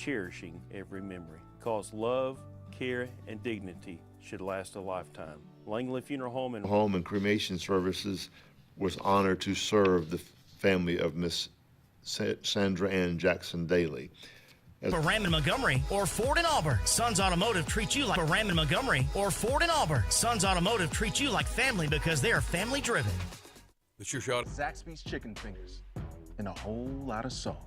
cherishing every memory. Because love, care, and dignity should last a lifetime. Langley Funeral Home and Cremation Services was honored to serve the family of Miss Sandra Ann Jackson Daly. For Rammond Montgomery or Ford and Auburn, Sons Automotive treats you like Rammond Montgomery or Ford and Auburn. Sons Automotive treats you like family because they are family driven. It's your shot. Zaxby's chicken fingers and a whole lot of sauce.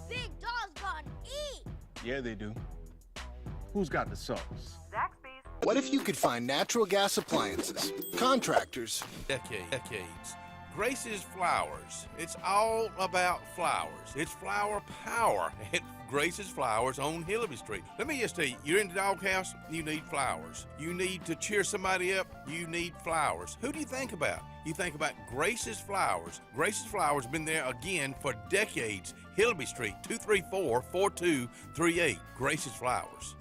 Big dogs gonna eat. Yeah, they do. Who's got the sauce? Zaxby's. What if you could find natural gas appliances, contractors, Decades. Grace's Flowers. It's all about flowers. It's flower power at Grace's Flowers on Hillary Street. Let me just tell you, you're in the doghouse, you need flowers. You need to cheer somebody up, you need flowers. Who do you think about? You think about Grace's Flowers. Grace's Flowers been there again for decades. Hillary Street, 234-4238. Grace's Flowers.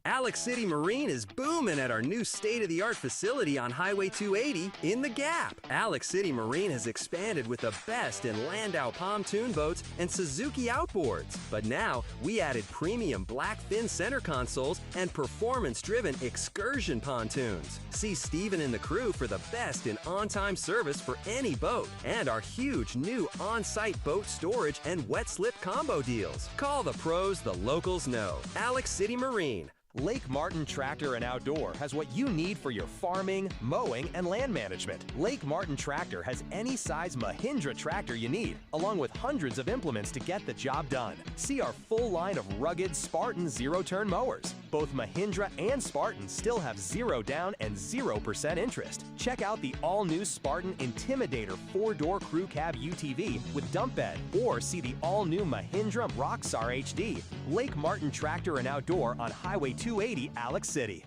Alex City Marine is booming at our new state-of-the-art facility on Highway 280 in the Gap. Alex City Marine has expanded with the best in Landau pontoon boats and Suzuki outboards. But now, we added premium black fin center consoles and performance-driven excursion pontoons. See Steven and the crew for the best in on-time service for any boat. And our huge new on-site boat storage and wet slip combo deals. Call the pros the locals know. Alex City Marine. Lake Martin Tractor and Outdoor has what you need for your farming, mowing, and land management. Lake Martin Tractor has any size Mahindra tractor you need, along with hundreds of implements to get the job done. See our full line of rugged Spartan zero-turn mowers. Both Mahindra and Spartan still have 0 down and 0% interest. Check out the all-new Spartan Intimidator 4-door crew cab UTV with dump bed, or see the all-new Mahindra Rockstar HD. Lake Martin Tractor and Outdoor on Highway 280, Alex City.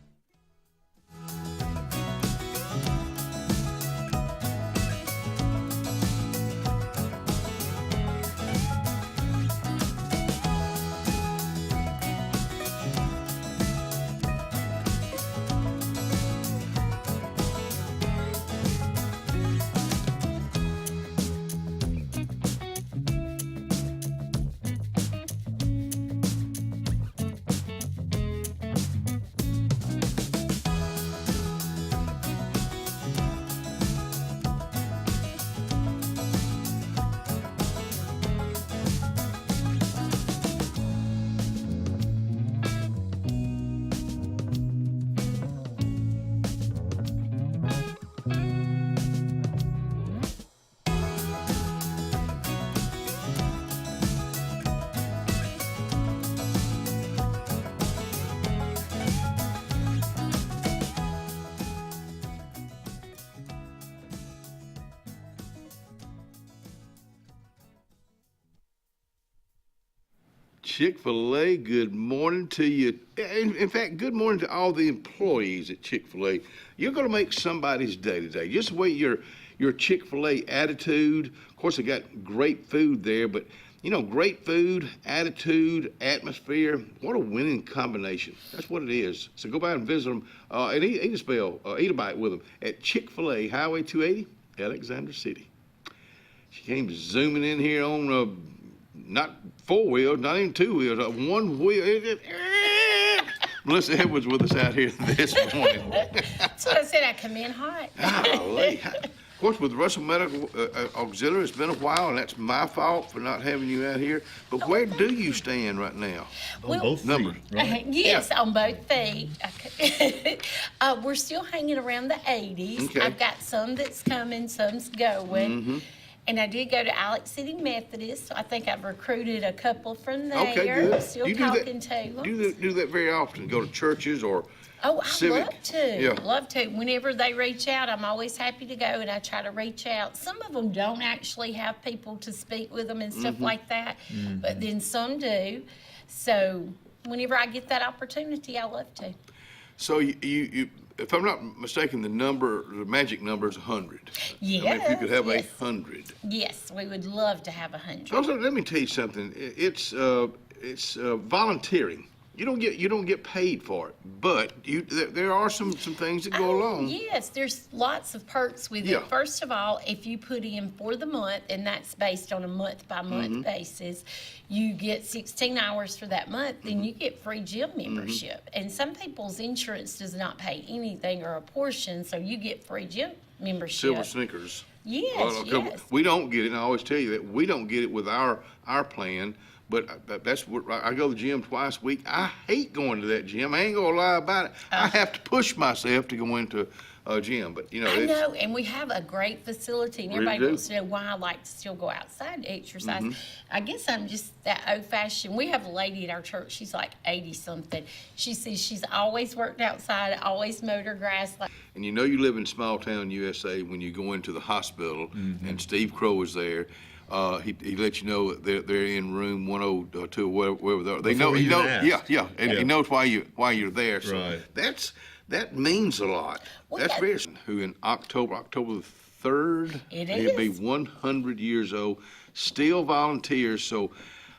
Chick-fil-A, good morning to you. In fact, good morning to all the employees at Chick-fil-A. You're going to make somebody's day today. Just the way your Chick-fil-A attitude. Of course, they got great food there, but you know, great food, attitude, atmosphere. What a winning combination. That's what it is. So go by and visit them and eat a bite with them at Chick-fil-A, Highway 280, Alexander City. She came zooming in here on not 4 wheels, not even 2 wheels, 1 wheel. Melissa Edwards with us out here this morning. That's what I said, I come in hot. Golly. Of course, with Russell Medical Auxiliary, it's been a while, and that's my fault for not having you out here. But where do you stand right now? On both numbers, right? Yes, yeah. On both feet. We're still hanging around the 80s. Okay. I've got some that's coming, some's going. Mm-hmm. And I did go to Alex City Methodist, so I think I've recruited a couple from there. Okay, good. I'm still talking to them. Do that very often. Go to churches or civic. Love to. Yeah. Love to. Whenever they reach out, I'm always happy to go, and I try to reach out. Some of them don't actually have people to speak with them and stuff like that, but then some do. So whenever I get that opportunity, I love to. So you if I'm not mistaken, the magic number is 100. Yes. I mean, if you could have 100. Yes, we would love to have 100. Also, let me tell you something. It's volunteering. You don't get paid for it, but there are some things that go along. Yes, there's lots of perks with Yeah. it. First of all, if you put in for the month, and that's based on a month-by-month basis, you get 16 hours for that month, then you get free gym membership. And some people's insurance does not pay anything or a portion, so you get free gym membership. Silver sneakers. Yes, yes. We don't get it, and I always tell you that we don't get it with our plan. But that's what I go to the gym twice a week. I hate going to that gym. I ain't gonna lie about it. I have to push myself to go into a gym. But I know, and we have a great facility, and everybody do. wants to know why I like to still go outside to exercise. I guess I'm just that old-fashioned. We have a lady at our church. She's like 80-something. She says she's always worked outside, always mowed her grass. And you know you live in small town USA when you go into the hospital, and Steve Crow is there. He lets you know that they're in room 102 or wherever they are. They know, and he knows why you're there. So that means a lot. That's very. Who in October the 3rd, he'll be 100 years old. Still volunteers. So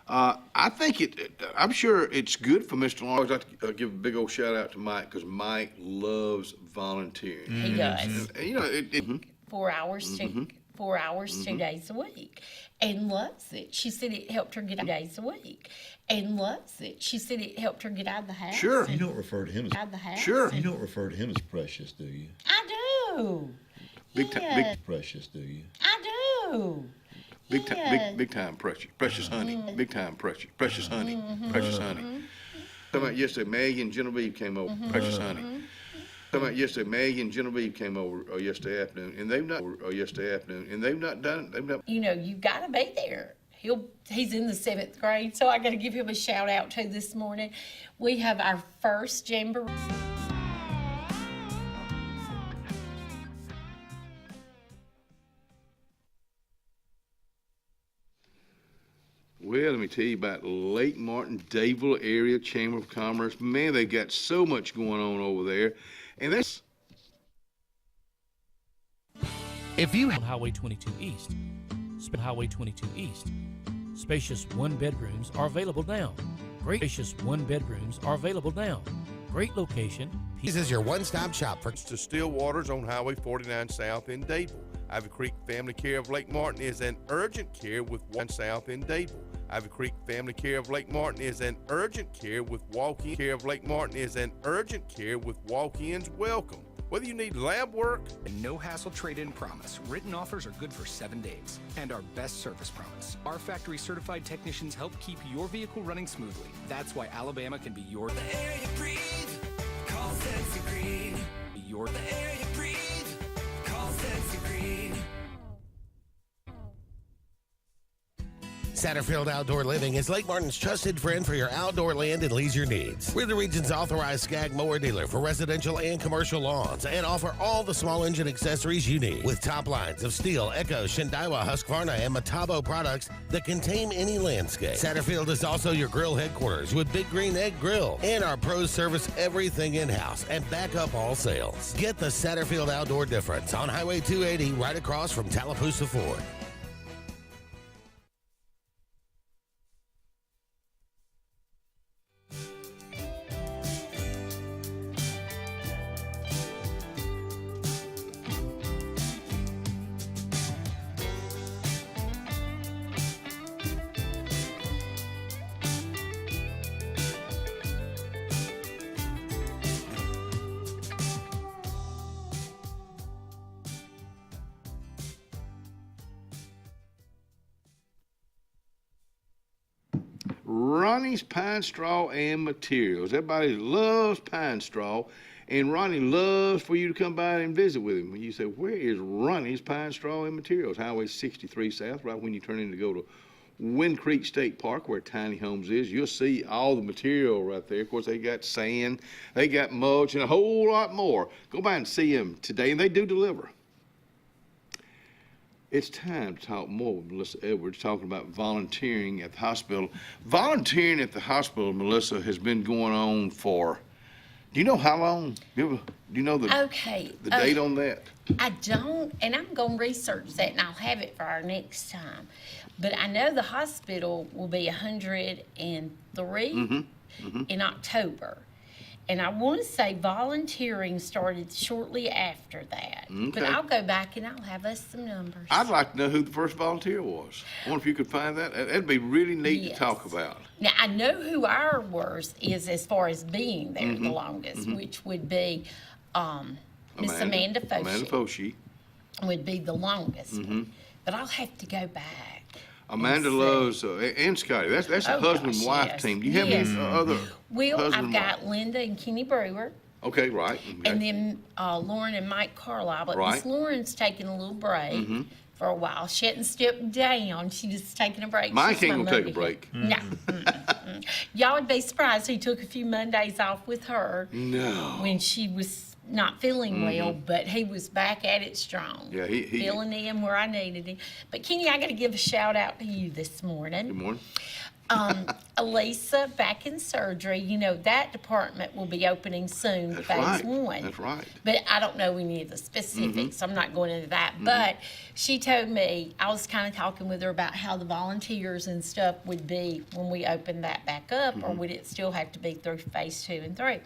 I think I'm sure it's good for Mr. Long. I'd like to give a big old shout out to Mike because Mike loves volunteering. He does. And, you know, 4 hours 4 hours, 2 days a week, and loves it. She said it helped her get out days a week, and loves it. She said it helped her get out of the house. Sure. You don't refer to him as out of the house. Sure. You don't refer to him as Precious, do you? I do. Big time, Precious, do you? I do. big time, precious honey. Big time, precious honey, precious honey. Talking about yesterday, Maggie and Genevieve came over. Precious honey. Talking about yesterday, Maggie and Genevieve came over yesterday afternoon, and they've not done. They've not. You know, you got to be there. He's in the 7th grade, so I got to give him a shout out too this morning. We have our first jamboree. Well, let me tell you about Lake Martin, Dadeville area Chamber of Commerce. Man, they got so much going on over there, and that's. If you have Highway 22 East, Highway 22 East, spacious one-bedrooms are available now. Spacious one-bedrooms are available now. Great location. This is your one-stop shop for to Stillwater's on Highway 49 South in Dadeville. Ivy Creek Family Care of Lake Martin is an urgent care with one south in Dadeville. Ivy Creek Family Care of Lake Martin is an urgent care with walk-in. Care of Lake Martin is an urgent care with walk-ins. Welcome. Whether you need lab work, and no hassle trade-in promise. Written offers are good for 7 days. And our best service promise. Our factory certified technicians help keep your vehicle running smoothly. That's why Alabama can be your the air you breathe. Call Sensi Green. Your the air you breathe. Call Sensi Green. Satterfield Outdoor Living is Lake Martin's trusted friend for your outdoor land and leisure needs. We're the region's authorized Skag mower dealer for residential and commercial lawns and offer all the small engine accessories you need with top lines of Steel, Echo, Shindaiwa, Husqvarna, and Metabo products that can tame any landscape. Satterfield is also your grill headquarters with Big Green Egg Grill, and our pros service everything in-house and back up all sales. Get the Satterfield Outdoor difference on Highway 280 right across from Tallapoosa Ford. Ronnie's Pine Straw and Materials. Everybody loves pine straw, and Ronnie loves for you to come by and visit with him. You say, where is Ronnie's Pine Straw and Materials? Highway 63 South, right when you turn in to go to Wind Creek State Park, where Tiny Homes is. You'll see all the material right there. Of course, they got sand, they got mulch, and a whole lot more. Go by and see them today, and they do deliver. It's time to talk more with Melissa Edwards, talking about volunteering at the hospital. Volunteering at the hospital, Melissa, has been going on for, do you know how long? Do you know the date on that? I don't, and I'm going to research that, and I'll have it for our next time. But I know the hospital will be 103. in October. And I want to say volunteering started shortly after that. But Okay. I'll go back and I'll have us some numbers. I'd like to know who the first volunteer was. I wonder if you could find that. That'd be really neat to Yes. talk about. Now, I know who our worst is as far as being there Mm-hmm. the longest, which would be Miss Amanda Foshi. Amanda Foshi. Would be the longest one. But I'll have to go back. Amanda see. loves, and Scotty. That's a Oh, husband gosh, and wife yes. team. Do you have Yes. any other Well, husband I've and got wife? Linda and Kenny Brewer. Okay, right. Okay. And then Lauren and Mike Carlisle. But Miss Right. Lauren's taking a little break for a while. She hadn't stepped down. She just taking a break. Mike She's ain't my gonna take a Monday break. No. Y'all would be surprised. He took a few Mondays off with her No. when she was not feeling well, but he was back at it strong. Yeah, he Filling in where I needed him. But Kenny, I got to give a shout out to you this morning. Good morning. Elisa back in surgery, you know, that department will be opening soon, That's phase right. 1. That's right. But I don't know any of the specifics. I'm not going into that. But she told me, I was kind of talking with her about how the volunteers and stuff would be when we open that back up, or would it still have to be through phase 2 and 3?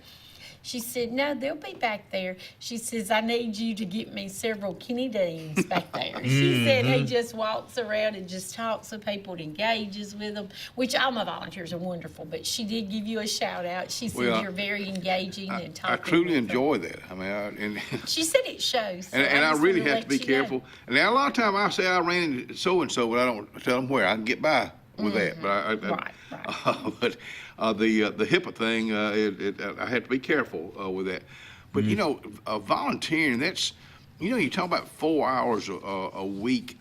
She said, no, they'll be back there. She says, I need you to get me several Kenny Deans back there. She said he just walks around and just talks with people and engages with them, which all my volunteers are wonderful, but she did give you a shout out. She said Well, you're very engaging and talking. I truly with them. enjoy that. I mean, She said it shows. So and I just really wanted have to be let you know. careful. And now a lot of time I say I ran into so and so, but I don't tell them where. I can get by with that. But Right. but the HIPAA thing, I have to be careful with that. But you know, volunteering, that's, you know, you talk about 4 hours a week.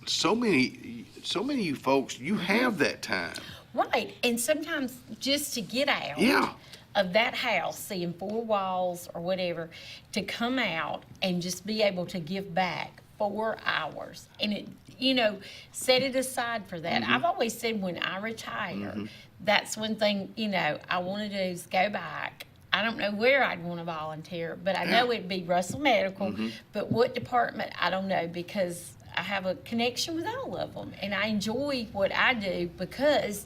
So many of you folks, you have that time. Right, and sometimes just to get out Yeah. of that house, seeing 4 walls or whatever, to come out and just be able to give back 4 hours. And it, you know, set it aside for that. I've always said when I retire, that's one thing, you know, I want to do is go back. I don't know where I'd want to volunteer, but I know it'd be Russell Medical, but what department, I don't know, because I have a connection with all of them, and I enjoy what I do because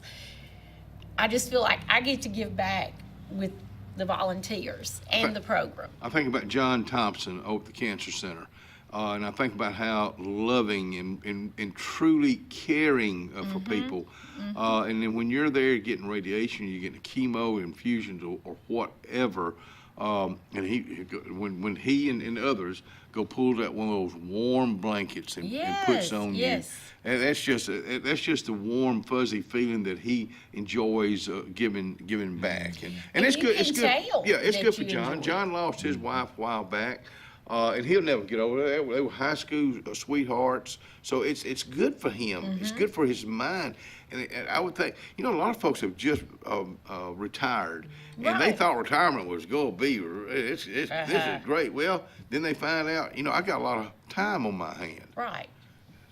I just feel like I get to give back with the volunteers and the program. I think about John Thompson over at the Cancer Center. And I think about how loving and truly caring for people. And then when you're there getting radiation, you're getting chemo, infusions, or whatever, and when he and others go pull out one of those warm blankets and puts on you, and that's just a warm, fuzzy feeling that he enjoys giving back. And it's you good. can It's good. tell Yeah, it's that good for you John. enjoy it. John lost his wife a while back. And he'll never get over it. They were high school sweethearts, so it's good for him. It's good for his mind. And I would think, you know, a lot of folks have just retired, and they thought retirement was going to be, this is great. Well, then they find out, you know, I got a lot of time on my hand. Right.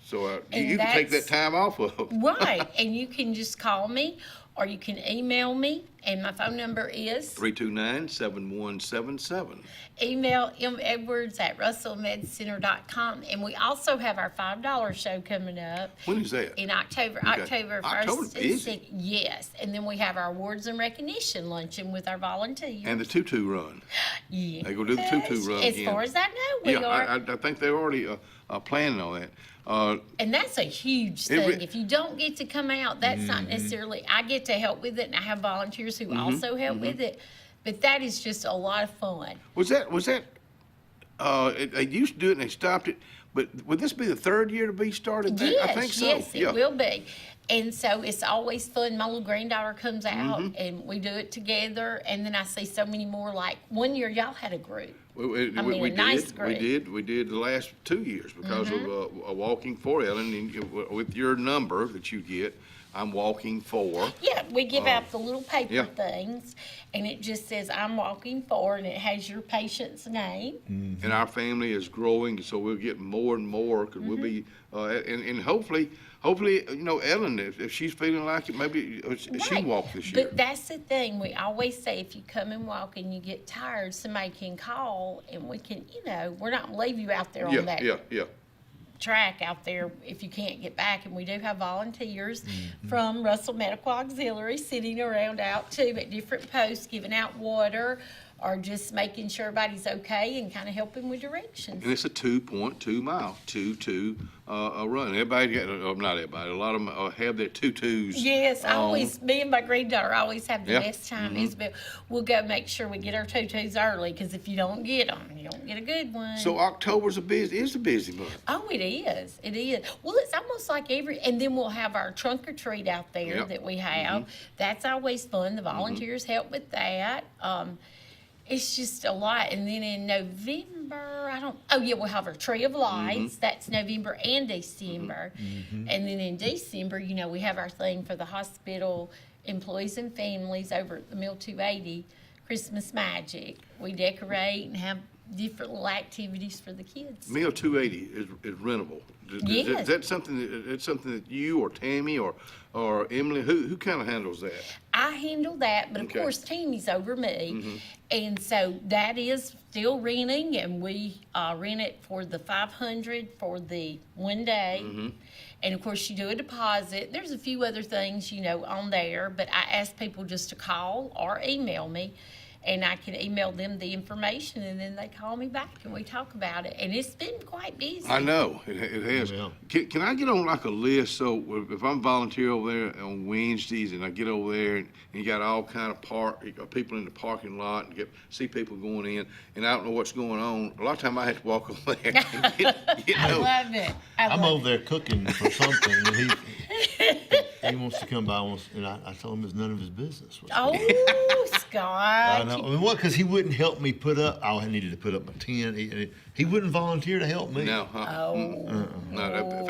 So And you can take that that's- time off of. Right, and you can just call me or you can email me, and my phone number is 329-7177. email medcenter.com. And we also have our $5 show coming up When is that? in October, Okay. October 1st October's and busy. 6th. Yes, and then we have our awards and recognition luncheon with our volunteers. And the tutu run. Yes. They go do the tutu run As again. far as I know, we Yeah, are. I think they're already planning on that. And that's a huge It thing. re- If you don't get to come out, that's not necessarily, I get to help with it, and I have volunteers who also help with it. But that is just a lot of fun. They used to do it and they stopped it, but would this be the third year to be started? Yes, I think so. yes, Yeah. it will be. And so it's always fun. My little granddaughter comes out and we do it together. And then I see so many more. Like 1 year, y'all had a group. We a nice did. group. We did the last 2 years because of walking for Ellen. And with your number that you get, I'm walking for. Yeah, we give out the little paper yeah. things, and it just says, I'm walking for, and it has your patient's name. And our family is growing, so we'll get more and more because we'll be, and hopefully, you know, Ellen, if she's feeling like it, maybe she Right. walk this year. But that's the thing. We always say if you come and walk and you get tired, somebody can call, and we can, you know, we're not going to leave you out there on that Yeah. track out there if you can't get back. And we do have volunteers from Russell Medical Auxiliary sitting around out too at different posts, giving out water or just making sure everybody's okay and kind of helping with directions. And it's a 2.2 mile, 2-2 run. Everybody got, not everybody, a lot of them have their tutus. Yes, I always, me and my granddaughter always have the Yeah. best time. Isabel, we'll go make sure we get our tutus early, because if you don't get them, you don't get a good one. So October's a busy month. Oh, it is. It is. Well, it's almost like and then we'll have our trunk or treat out there Yep. that we have. That's always fun. The volunteers help with that. It's just a lot. And then in November, we'll have our Tree of Lights. That's November and December. And then in December, we have our thing for the hospital employees and families over at the Mill 280, Christmas Magic. We decorate and have different little activities for the kids. Meal 280 is rentable. Yes. Is that something that you or Tammy or Emily, who kind of handles that? I handle that, but of Okay. course Tammy's over me. And so that is still renting, and we rent it for the $500 for the one day. And of course you do a deposit. There's a few other things, on there, but I ask people just to call or email me. And I can email them the information, and then they call me back, and we talk about it. And it's been quite busy. I know, it has. Yeah. Can I get on like a list, so if I'm volunteer over there on Wednesdays and I get over there and you got all kind of people in the parking lot and see people going in, and I don't know what's going on, a lot of time I have to walk over there and get I love it. I'm over there cooking for something, and he wants to come by, and I told him it's none of his business. Oh, Scott. I know. I mean, what? Because he wouldn't help me put up. I needed to put up my tent. He wouldn't volunteer to help me. No, no. If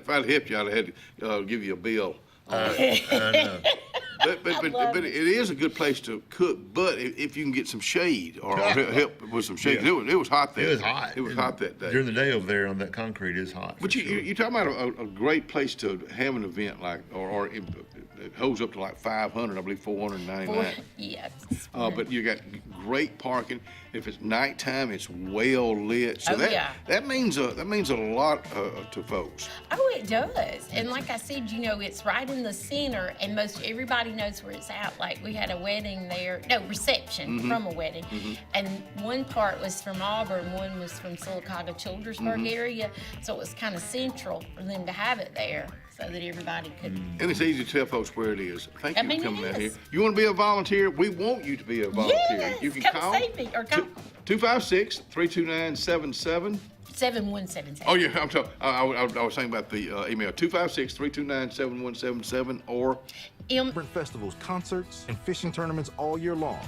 I'd helped you, I'd have had to give you a bill. I know. But it is a good place to cook. But if you can get some shade or help with some shade, Yeah. it was hot there. It was hot. It was hot that day. During the day over there on that concrete is hot. But you're talking about a great place to have an event like, or it holds up to like 500, I believe 499. Yes. But you got great parking. If it's nighttime, it's well lit. So that means a lot to folks. Oh, it does. And like I said, it's right in the center, and most everybody knows where it's at. Like we had a wedding there, reception from a wedding, and one part was from Auburn, one was from Sylacauga Childersburg area, so it was kind of central for them to have it there, so that everybody could. And it's easy to tell folks where it is. Thank you for coming out here. is. You want to be a volunteer? We want you to be a volunteer. Yes, You can come call see me, or come. 256-329-77. 7177. Oh, yeah, I was saying about the email, 256-329-7177, or Different festivals, concerts, and fishing tournaments all year long.